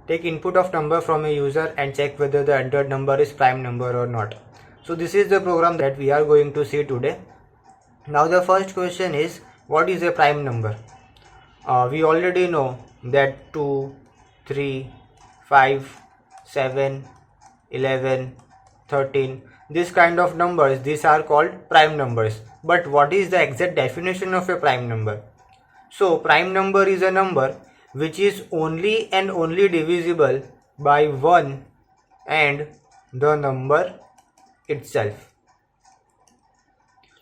take input of number from a user and check whether the entered number is prime number or not. So this is the program that we are going to see today. Now the first question is, what is a prime number? We already know that 2, 3, 5, 7, 11, 13, this kind of numbers, these are called prime numbers. But what is the exact definition of a prime number? So prime number is a number which is only and only divisible by 1 and the number itself.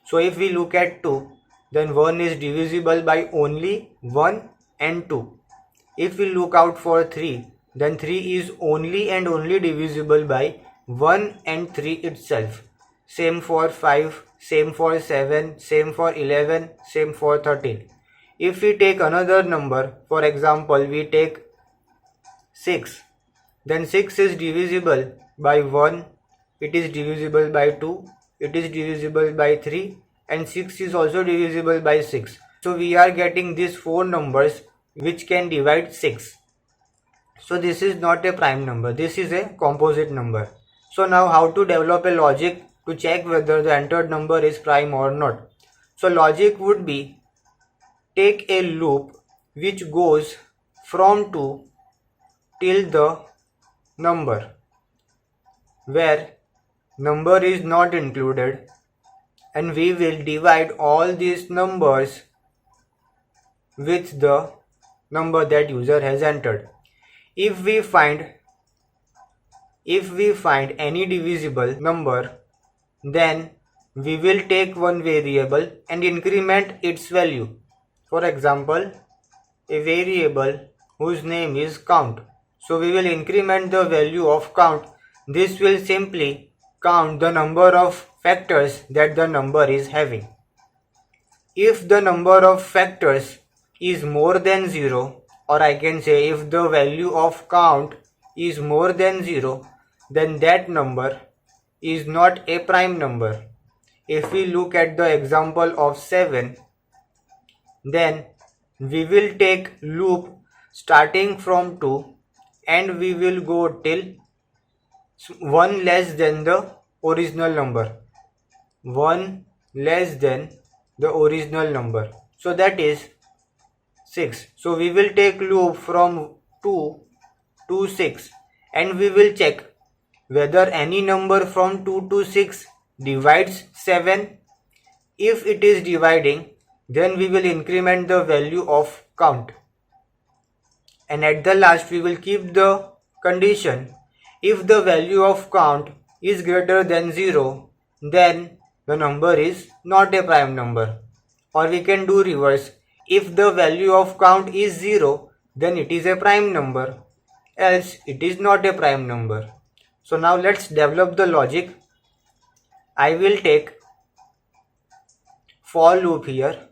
So if we look at 2, then 1 is divisible by only 1 and 2. If we look out for 3, then 3 is only and only divisible by 1 and 3 itself. Same for 5, same for 7, same for 11, same for 13. If we take another number, for example, we take 6, then 6 is divisible by 1, it is divisible by 2, it is divisible by 3, and 6 is also divisible by 6. So we are getting these 4 numbers which can divide 6. So this is not a prime number, this is a composite number. So now how to develop a logic to check whether the entered number is prime or not? So logic would be, take a loop which goes from 2 till the number where number is not included, and we will divide all these numbers with the number that user has entered. If we find any divisible number, then we will take one variable and increment its value. For example, a variable whose name is count. So we will increment the value of count. This will simply count the number of factors that the number is having. If the number of factors is more than 0, or I can say if the value of count is more than 0, then that number is not a prime number. If we look at the example of 7, then we will take loop starting from 2 and we will go till 1 less than the original number. 1 less than the original number. So that is 6. So we will take loop from 2 to 6 and we will check whether any number from 2 to 6 divides 7. If it is dividing, then we will increment the value of count. And at the last we will keep the condition. If the value of count is greater than 0, then the number is not a prime number. Or we can do reverse. If the value of count is 0, then it is a prime number. Else it is not a prime number. So now let's develop the logic. I will take for loop here.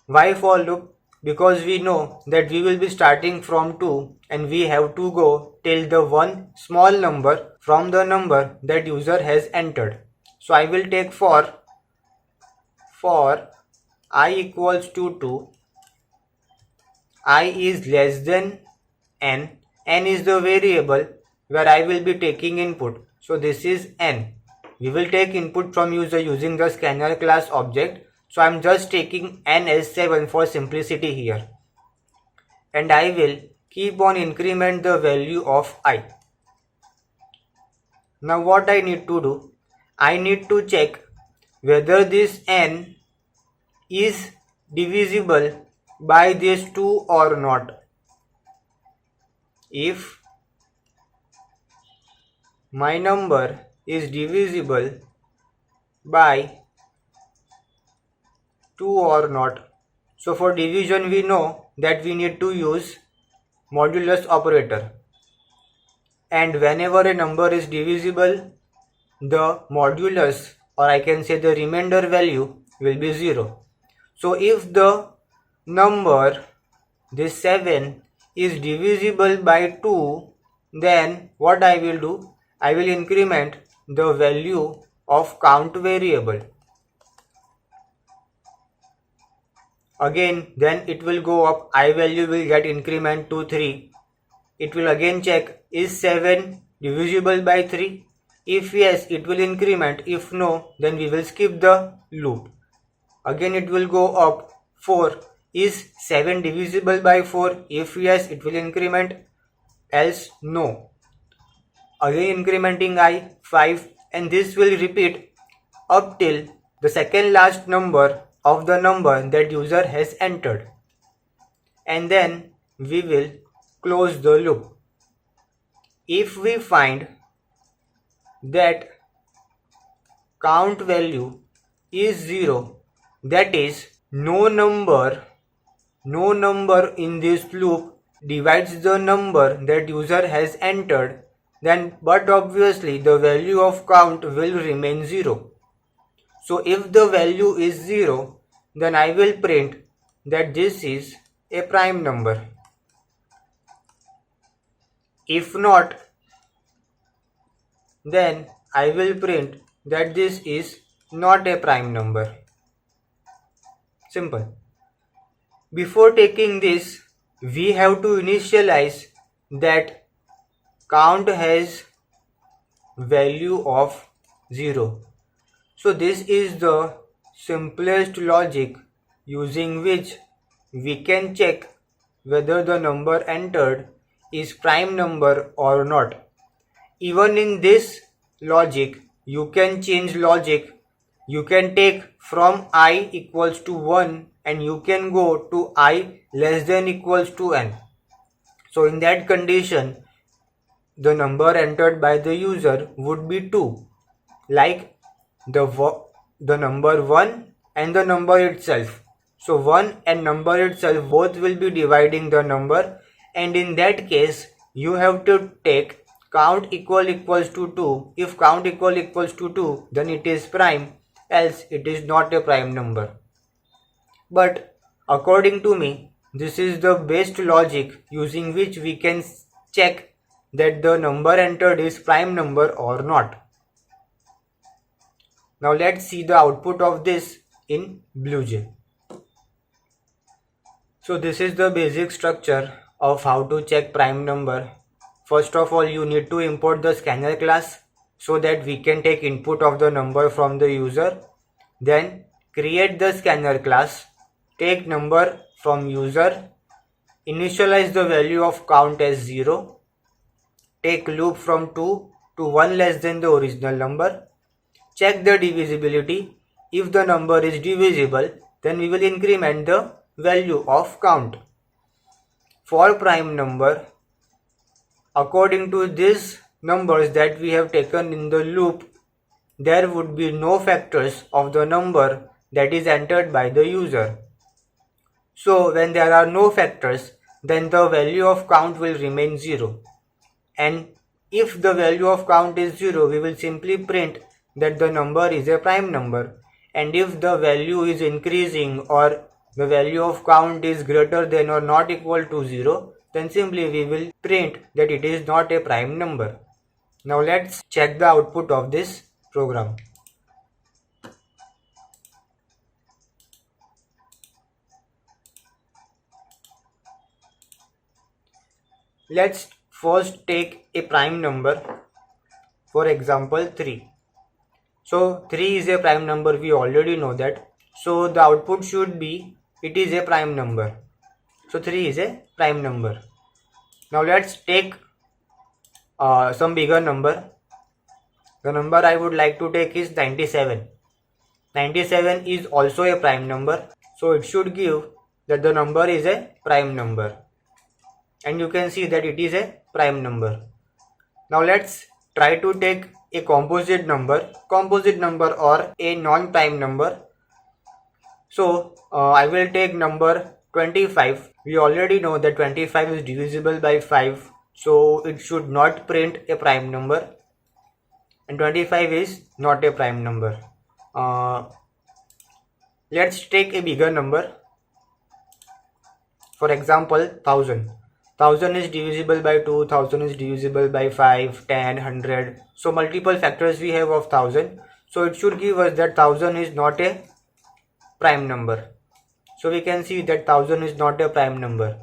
Why for loop? Because we know that we will be starting from 2 and we have to go till the one small number from the number that user has entered. So I will take for I equals to 2, I is less than n is the variable where I will be taking input. So this is n. We will take input from user using the scanner class object. So I am just taking n as 7 for simplicity here. And I will keep on increment the value of I. Now what I need to do? I need to check whether this n is divisible by this 2 or not. If my number is divisible by 2 or not. So for division we know that we need to use modulus operator. And whenever a number is divisible, the modulus, or I can say the remainder value, will be 0. So if the number, this 7, is divisible by 2, then what I will do? I will increment the value of count variable. Again, then it will go up, I value will get increment to 3. it will again check, is 7 divisible by 3? If yes, it will increment. If no, then we will skip the loop. Again it will go up, 4. Is 7 divisible by 4? If yes, it will increment. Else no. Again incrementing I, 5, and this will repeat up till the second last number of the number that user has entered. And then we will close the loop. If we find that count value is 0, that is no number in this loop divides the number that user has entered, then but obviously the value of count will remain 0. So if the value is 0, then I will print that this is a prime number. If not, then I will print that this is not a prime number. Simple. Before taking this, we have to initialize that count has value of 0. So this is the simplest logic using which we can check whether the number entered is prime number or not. Even in this logic, you can change logic. You can take from I equals to 1 and you can go to I less than equals to n. So in that condition, the number entered by the user would be 2, like the number 1 and the number itself. So 1 and number itself both will be dividing the number, and in that case you have to take count equals to 2. If count equals to 2, then it is prime, else it is not a prime number. But according to me, this is the best logic using which we can check that the number entered is prime number or not. Now let's see the output of this in BlueJ. So this is the basic structure of how to check prime number. First of all, you need to import the scanner class so that we can take input of the number from the user. Then create the scanner class, take number from user, initialize the value of count as 0, take loop from 2 to 1 less than the original number, check the divisibility. If the number is divisible, then we will increment the value of count. For prime number, according to these numbers that we have taken in the loop, there would be no factors of the number that is entered by the user. So when there are no factors, then the value of count will remain 0. And if the value of count is 0, we will simply print that the number is a prime number. And if the value is increasing or the value of count is greater than or not equal to 0, then simply we will print that it is not a prime number. Now let's check the output of this program. Let's first take a prime number, for example 3. So 3 is a prime number, we already know that. So the output should be, it is a prime number. So 3 is a prime number. Now let's take some bigger number. The number I would like to take is 97. 97 is also a prime number. So it should give that the number is a prime number. And you can see that it is a prime number. Now let's try to take a composite number or a non-prime number. So I will take number 25. We already know that 25 is divisible by 5, so it should not print a prime number, and 25 is not a prime number. Let's take a bigger number. For example 1000. 1000 is divisible by 2, 1000 is divisible by 5, 10, 100. So multiple factors we have of 1000. So it should give us that 1000 is not a prime number. So we can see that 1000 is not a prime number.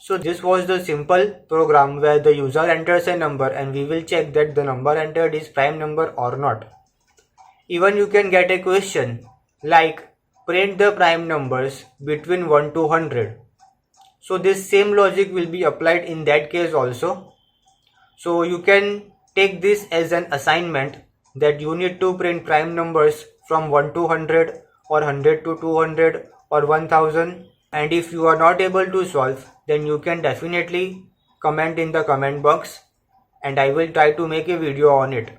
So this was the simple program where the user enters a number and we will check that the number entered is prime number or not. Even you can get a question like print the prime numbers between 1 to 100. So this same logic will be applied in that case also. So you can take this as an assignment that you need to print prime numbers from 1 to 100 or 100 to 200 or 1000. And if you are not able to solve, then you can definitely comment in the comment box and I will try to make a video on it.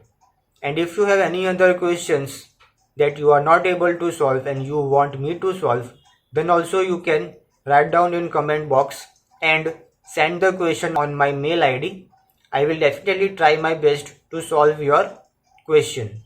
And if you have any other questions that you are not able to solve and you want me to solve, then also you can write down in comment box and send the question on my mail ID. I will definitely try my best to solve your question.